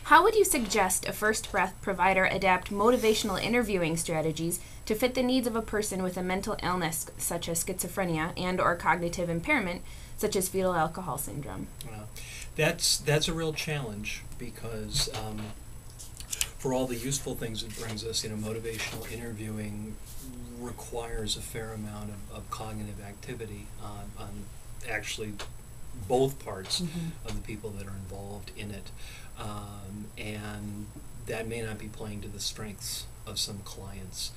How would you suggest a First Breath provider adapt motivational interviewing strategies to fit the needs of a person with a mental illness such as schizophrenia and or cognitive impairment such as fetal alcohol syndrome? Well, that's a real challenge because for all the useful things it brings us, motivational interviewing requires a fair amount of cognitive activity on actually both parts of the people that are involved in it. And that may not be playing to the strengths of some clients.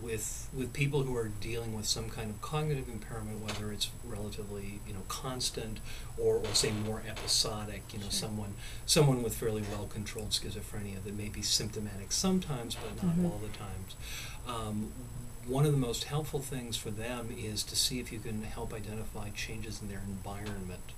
With people who are dealing with some kind of cognitive impairment, whether it's relatively constant or say more episodic, someone with fairly well controlled schizophrenia that may be symptomatic sometimes but not all the times. One of the most helpful things for them is to see if you can help identify changes in their environment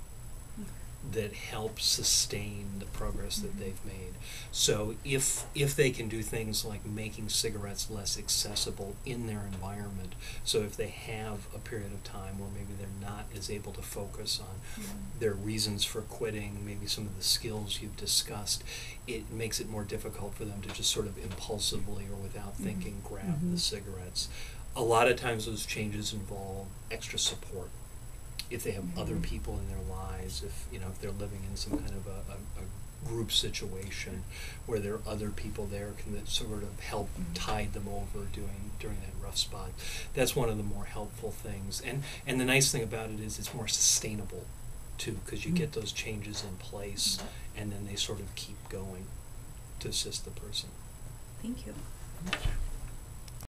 that help sustain the progress that they've made. So if they can do things like making cigarettes less accessible in their environment, so if they have a period of time where maybe they're not as able to focus on their reasons for quitting, maybe some of the skills you've discussed, it makes it more difficult for them to just sort of impulsively or without thinking grab the cigarettes. A lot of times those changes involve extra support. If they have other people in their lives, if they're living in some kind of a group situation where there are other people there can sort of help tide them over during that rough spot. That's one of the more helpful things. And the nice thing about it is it's more sustainable too, because you get those changes in place and then they sort of keep going to assist the person. Thank you.